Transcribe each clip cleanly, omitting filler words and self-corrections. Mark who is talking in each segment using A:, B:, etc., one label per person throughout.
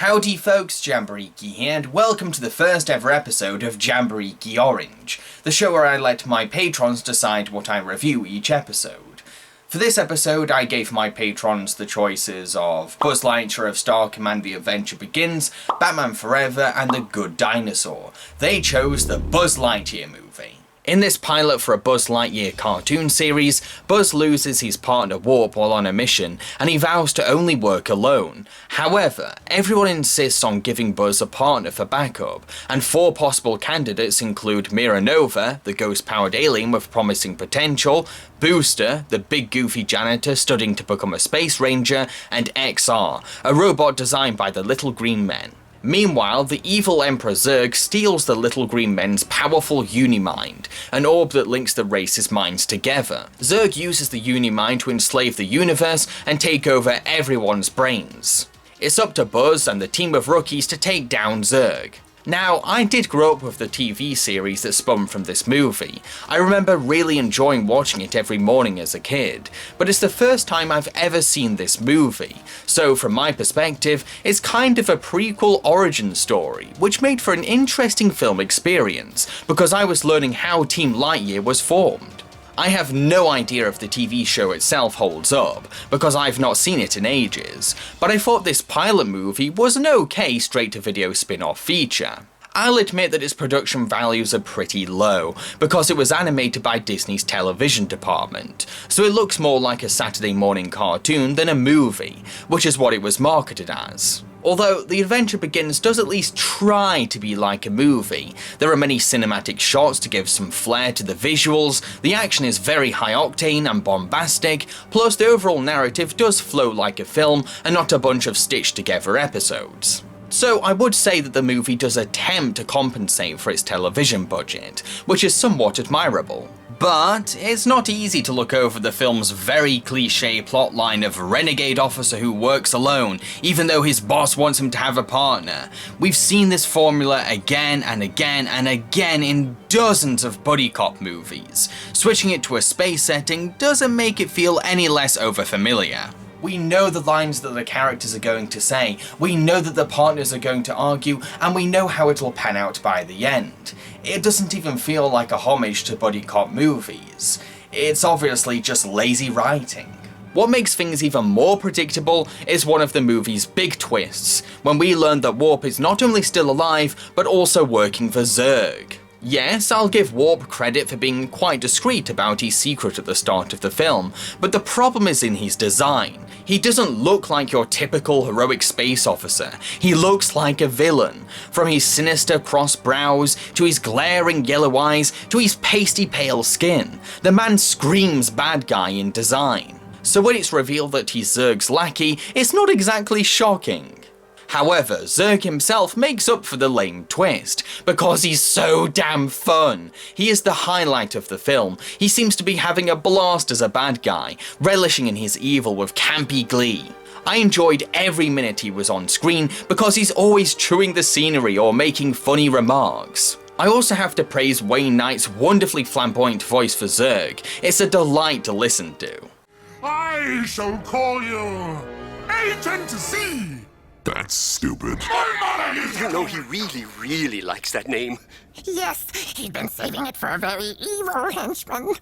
A: Howdy folks, Jambareeqi here, and welcome to the first ever episode of Jambareeqi Orange, the show where I let my patrons decide what I review each episode. For this episode, I gave my patrons the choices of Buzz Lightyear of Star Command The Adventure Begins, Batman Forever, and The Good Dinosaur. They chose the Buzz Lightyear movie. In this pilot for a Buzz Lightyear cartoon series, Buzz loses his partner Warp while on a mission, and he vows to only work alone. However, everyone insists on giving Buzz a partner for backup, and 4 possible candidates include Mira Nova, the ghost-powered alien with promising potential, Booster, the big goofy janitor studying to become a space ranger, and XR, a robot designed by the Little Green Men. Meanwhile, the evil Emperor Zurg steals the Little Green Men's powerful Unimind, an orb that links the race's minds together. Zurg uses the Unimind to enslave the universe and take over everyone's brains. It's up to Buzz and the team of rookies to take down Zurg. Now, I did grow up with the TV series that spun from this movie. I remember really enjoying watching it every morning as a kid, but it's the first time I've ever seen this movie, so from my perspective, it's kind of a prequel origin story, which made for an interesting film experience, because I was learning how Team Lightyear was formed. I have no idea if the TV show itself holds up, because I've not seen it in ages, but I thought this pilot movie was an okay straight-to-video spin-off feature. I'll admit that its production values are pretty low, because it was animated by Disney's television department, so it looks more like a Saturday morning cartoon than a movie, which is what it was marketed as. Although The Adventure Begins does at least try to be like a movie. There are many cinematic shots to give some flair to the visuals, the action is very high octane and bombastic, plus the overall narrative does flow like a film and not a bunch of stitched together episodes. So I would say that the movie does attempt to compensate for its television budget, which is somewhat admirable. But it's not easy to look over the film's very cliché plotline of a renegade officer who works alone, even though his boss wants him to have a partner. We've seen this formula again and again and again in dozens of buddy cop movies. Switching it to a space setting doesn't make it feel any less overfamiliar. We know the lines that the characters are going to say, we know that the partners are going to argue, and we know how it'll pan out by the end. It doesn't even feel like a homage to buddy cop movies. It's obviously just lazy writing. What makes things even more predictable is one of the movie's big twists, when we learn that Warp is not only still alive, but also working for Zurg. Yes, I'll give Warp credit for being quite discreet about his secret at the start of the film, but the problem is in his design. He doesn't look like your typical heroic space officer, he looks like a villain. From his sinister crossed brows, to his glaring yellow eyes, to his pasty pale skin, the man screams bad guy in design. So when it's revealed that he's Zurg's lackey, it's not exactly shocking. However, Zurg himself makes up for the lame twist, because he's so damn fun. He is the highlight of the film. He seems to be having a blast as a bad guy, relishing in his evil with campy glee. I enjoyed every minute he was on screen because he's always chewing the scenery or making funny remarks. I also have to praise Wayne Knight's wonderfully flamboyant voice for Zurg. It's a delight to listen to.
B: I shall call you Agent Z!
C: That's stupid.
D: You know he really likes that name.
E: Yes, he's been saving it for a very evil henchman.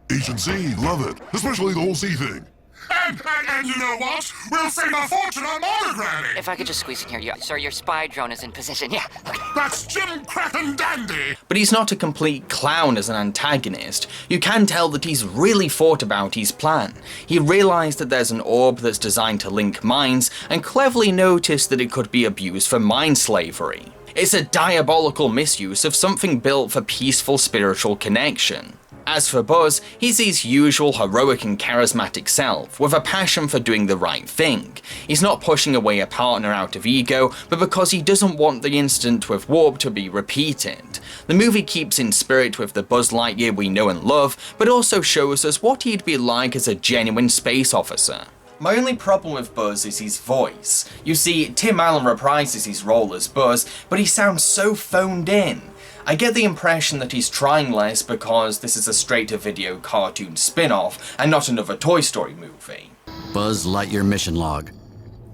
C: Agent Z, love it. Especially the whole Z thing.
B: And you know what? We'll save a fortune on monogramming!
F: If I could just squeeze in here, sir, your spy drone is in position, yeah. Okay.
B: That's Jim Cracken Dandy!
A: But he's not a complete clown as an antagonist. You can tell that he's really thought about his plan. He realised that there's an orb that's designed to link minds, and cleverly noticed that it could be abused for mind slavery. It's a diabolical misuse of something built for peaceful spiritual connection. As for Buzz, he's his usual heroic and charismatic self, with a passion for doing the right thing. He's not pushing away a partner out of ego, but because he doesn't want the incident with Warp to be repeated. The movie keeps in spirit with the Buzz Lightyear we know and love, but also shows us what he'd be like as a genuine space officer. My only problem with Buzz is his voice. You see, Tim Allen reprises his role as Buzz, but he sounds so phoned in. I get the impression that he's trying less because this is a straight-to-video cartoon spin-off and not another Toy Story movie.
G: Buzz Lightyear mission log.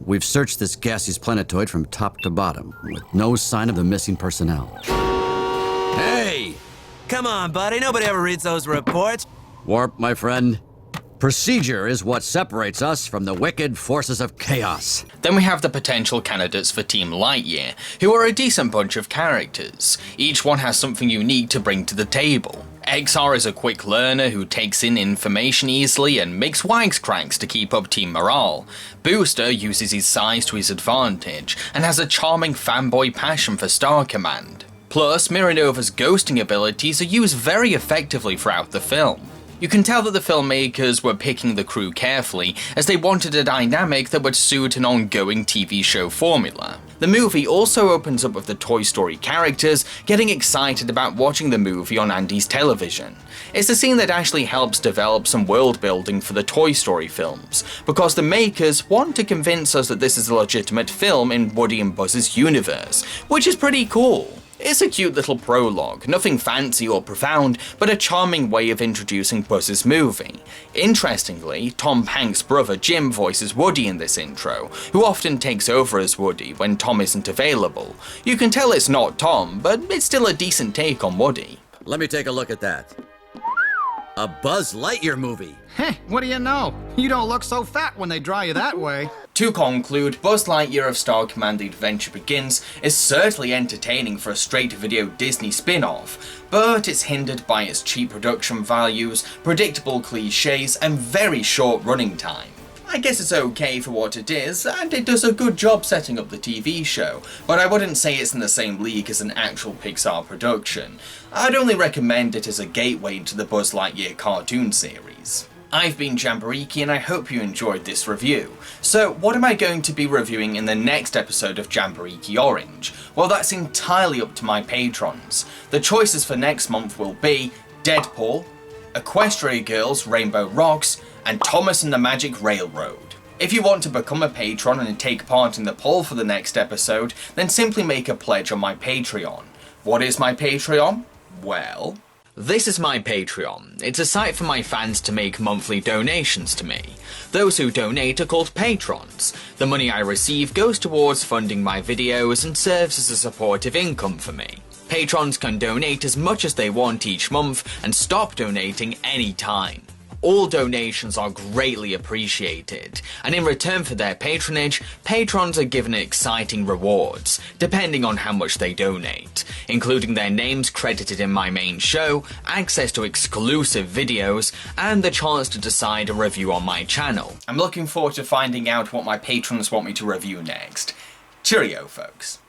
G: We've searched this gaseous planetoid from top to bottom, with no sign of the missing personnel.
H: Hey! Come on, buddy. Nobody ever reads those reports.
G: Warp, my friend. Procedure is what separates us from the wicked forces of chaos.
A: Then we have the potential candidates for Team Lightyear, who are a decent bunch of characters. Each one has something unique to bring to the table. XR is a quick learner who takes in information easily and makes wisecracks to keep up team morale. Booster uses his size to his advantage and has a charming fanboy passion for Star Command. Plus, Miranova's ghosting abilities are used very effectively throughout the film. You can tell that the filmmakers were picking the crew carefully, as they wanted a dynamic that would suit an ongoing TV show formula. The movie also opens up with the Toy Story characters getting excited about watching the movie on Andy's television. It's a scene that actually helps develop some world building for the Toy Story films, because the makers want to convince us that this is a legitimate film in Woody and Buzz's universe, which is pretty cool. It's a cute little prologue, nothing fancy or profound, but a charming way of introducing Buzz's movie. Interestingly, Tom Hanks' brother Jim voices Woody in this intro, who often takes over as Woody when Tom isn't available. You can tell it's not Tom, but it's still a decent take on Woody.
G: Let me take a look at that. A Buzz Lightyear movie.
I: Heh, what do you know? You don't look so fat when they draw you that way.
A: To conclude, Buzz Lightyear of Star Command: The Adventure Begins is certainly entertaining for a straight-to-video Disney spin-off, but it's hindered by its cheap production values, predictable cliches, and very short running time. I guess it's okay for what it is, and it does a good job setting up the TV show, but I wouldn't say it's in the same league as an actual Pixar production. I'd only recommend it as a gateway into the Buzz Lightyear cartoon series. I've been Jambareeqi and I hope you enjoyed this review. So what am I going to be reviewing in the next episode of Jambareeqi Orange? Well, that's entirely up to my patrons. The choices for next month will be Deadpool, Equestria Girls Rainbow Rocks, and Thomas and the Magic Railroad. If you want to become a patron and take part in the poll for the next episode, then simply make a pledge on my Patreon. What is my Patreon? Well, this is my Patreon. It's a site for my fans to make monthly donations to me. Those who donate are called patrons. The money I receive goes towards funding my videos and serves as a supportive income for me. Patrons can donate as much as they want each month and stop donating any time. All donations are greatly appreciated, and in return for their patronage, patrons are given exciting rewards, depending on how much they donate, including their names credited in my main show, access to exclusive videos, and the chance to decide a review on my channel. I'm looking forward to finding out what my patrons want me to review next. Cheerio, folks.